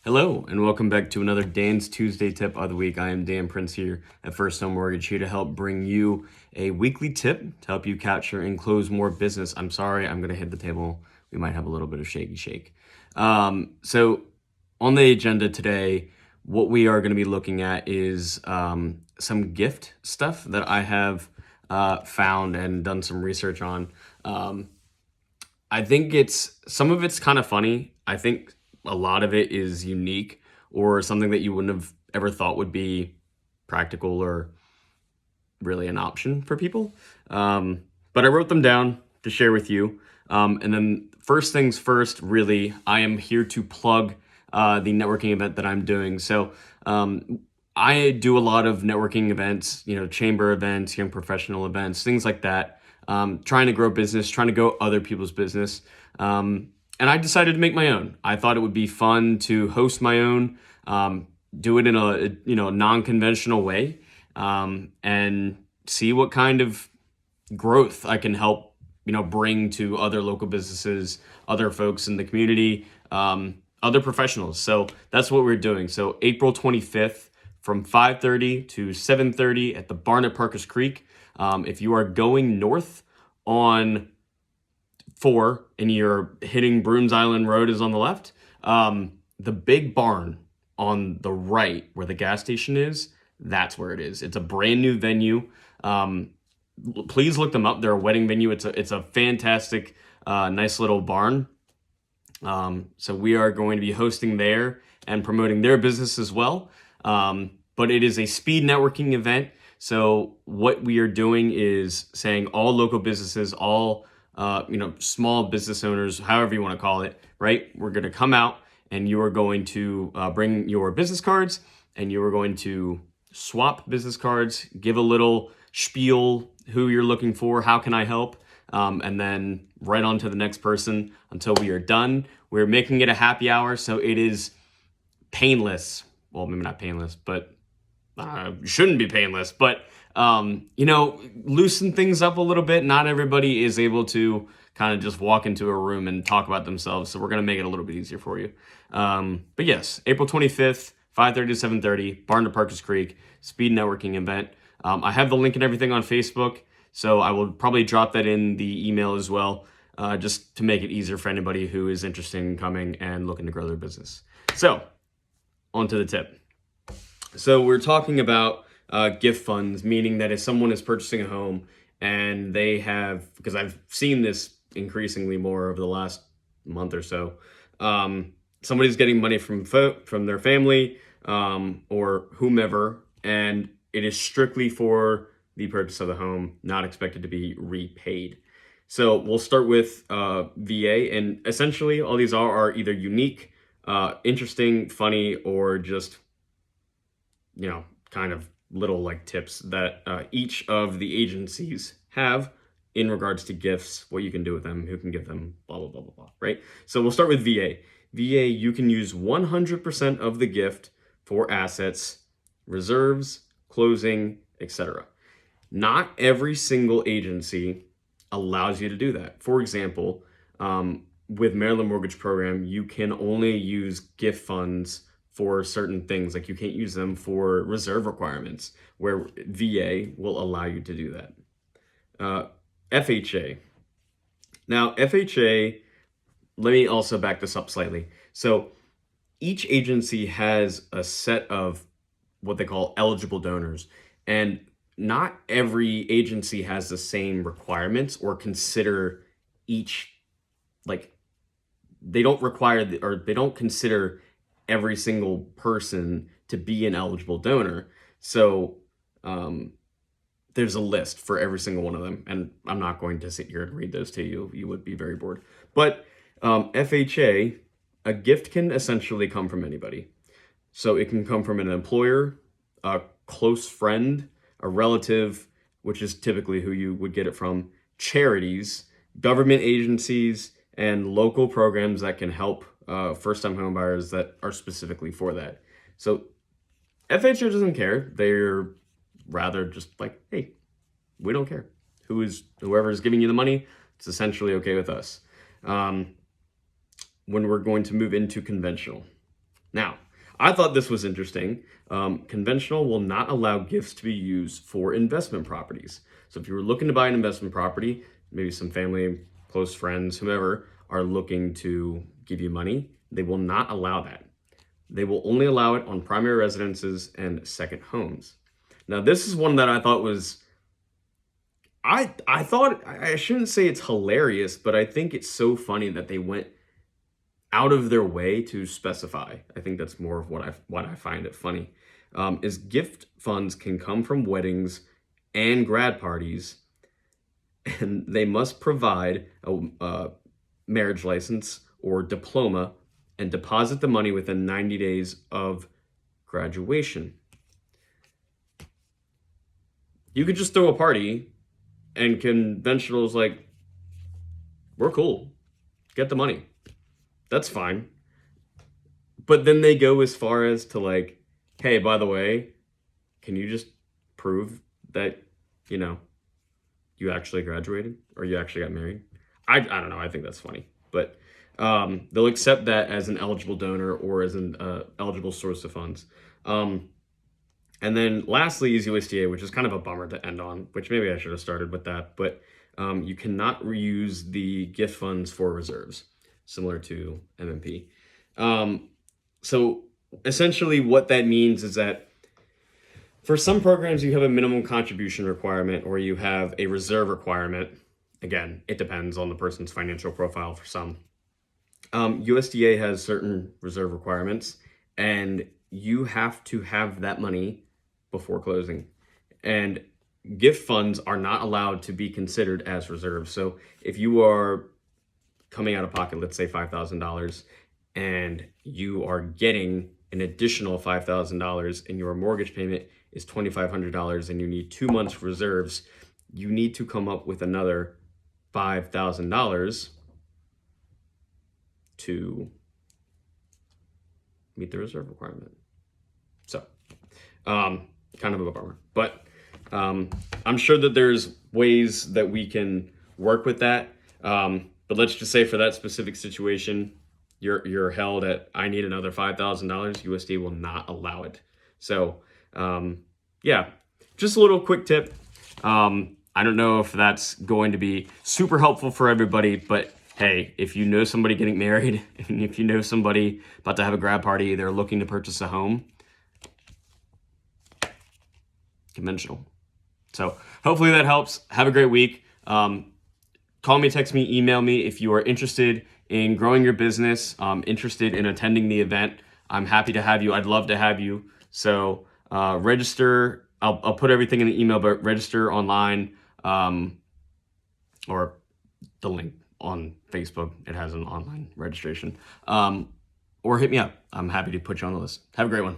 Hello, and welcome back to another Dan's Tuesday tip of the week. I am Dan Prince here at First Home Mortgage, here to help bring you a weekly tip to help you capture and close more business. I'm sorry, I'm going to hit the table. We might have a little bit of shaky shake. So, on the agenda today, what we are going to be looking at is some gift stuff that I have found and done some research on. I think some of it's kind of funny. I think a lot of it is unique or something that you wouldn't have ever thought would be practical or really an option for people. But I wrote them down to share with you. And then first things first, really, I am here to plug the networking event that I'm doing. So I do a lot of networking events, chamber events, young professional events, things like that. Trying to grow business, trying to go other people's business. And I decided to make my own. I thought it would be fun to host my own, do it in a non-conventional way, and see what kind of growth I can help bring to other local businesses, other folks in the community, other professionals. So that's what we're doing. So April 25th from 5:30 to 7:30 at the barn at Parkers Creek. If you are going north on 4 and you're hitting Brooms Island Road is on the left, the big barn on the right where the gas station is, that's where it is. It's a brand new venue. Please look them up. They're a wedding venue. It's a fantastic, nice little barn. So we are going to be hosting there and promoting their business as well. But it is a speed networking event. So what we are doing is saying all local businesses, all small business owners, however you want to call it, right? We're going to come out and you are going to bring your business cards and you are going to swap business cards, give a little spiel, who you're looking for, how can I help, and then right on to the next person until we are done. We're making it a happy hour, so it is painless. Well, maybe not painless, but shouldn't be painless, but loosen things up a little bit. Not everybody is able to kind of just walk into a room and talk about themselves, so we're going to make it a little bit easier for you. But yes, April 25th, 5:30 to 7:30, Barn to Parkers Creek, speed networking event. I have the link and everything on Facebook, so I will probably drop that in the email as well, just to make it easier for anybody who is interested in coming and looking to grow their business. So, on to the tip. So we're talking about gift funds, meaning that if someone is purchasing a home and they have, because I've seen this increasingly more over the last month or so, somebody's getting money from their family or whomever, and it is strictly for the purchase of the home, not expected to be repaid. So we'll start with VA, and essentially all these are either unique, interesting, funny, or just kind of little like tips that each of the agencies have in regards to gifts, what you can do with them, who can give them, blah, blah, blah, blah, blah, right? So we'll start with VA. VA, you can use 100% of the gift for assets, reserves, closing, etc. Not every single agency allows you to do that. For example, with Maryland Mortgage Program, you can only use gift funds for certain things. Like you can't use them for reserve requirements, where VA will allow you to do that. FHA. Now, FHA, let me also back this up slightly. So each agency has a set of what they call eligible donors, and not every agency has the same requirements or consider each, like, they don't require or they don't consider every single person to be an eligible donor. So there's a list for every single one of them, and I'm not going to sit here and read those to you. You would be very bored. But FHA, a gift can essentially come from anybody. So it can come from an employer, a close friend, a relative, which is typically who you would get it from, charities, government agencies, and local programs that can help first-time home buyers that are specifically for that. So FHA doesn't care. They're rather just like, hey, we don't care. Whoever is giving you the money, it's essentially okay with us. When we're going to move into conventional. Now, I thought this was interesting. Conventional will not allow gifts to be used for investment properties. So if you were looking to buy an investment property, maybe some family, close friends, whomever are looking to give you money, they will not allow that. They will only allow it on primary residences and second homes. Now, this is one that I thought was, I thought, I shouldn't say it's hilarious, but I think it's so funny that they went out of their way to specify. I think that's more of what I find it funny. Is gift funds can come from weddings and grad parties, and they must provide a marriage license or diploma and deposit the money within 90 days of graduation. You could just throw a party and conventional's like, we're cool, get the money. That's fine. But then they go as far as to like, hey, by the way, can you just prove that, you actually graduated or you actually got married? I don't know. I think that's funny. But they'll accept that as an eligible donor or as an eligible source of funds. And then lastly is USDA, which is kind of a bummer to end on, which maybe I should have started with that. But you cannot reuse the gift funds for reserves, similar to MMP. So essentially what that means is that for some programs, you have a minimum contribution requirement or you have a reserve requirement. Again, it depends on the person's financial profile for some. USDA has certain reserve requirements, and you have to have that money before closing. And gift funds are not allowed to be considered as reserves. So if you are coming out of pocket, let's say $5,000, and you are getting an additional $5,000 and your mortgage payment is $2,500 and you need 2 months reserves, you need to come up with another $5,000 to meet the reserve requirement. So, kind of a bummer, but I'm sure that there's ways that we can work with that. But let's just say for that specific situation, you're held at, I need another $5,000. USDA will not allow it. So, yeah, just a little quick tip. I don't know if that's going to be super helpful for everybody, but hey, if you know somebody getting married, and if you know somebody about to have a grad party, they're looking to purchase a home, conventional. So hopefully that helps. Have a great week. Call me, text me, email me if you are interested in growing your business, interested in attending the event. I'm happy to have you. I'd love to have you. So register. I'll put everything in the email, but register online, or the link on Facebook. It has an online registration. Or hit me up. I'm happy to put you on the list. Have a great one.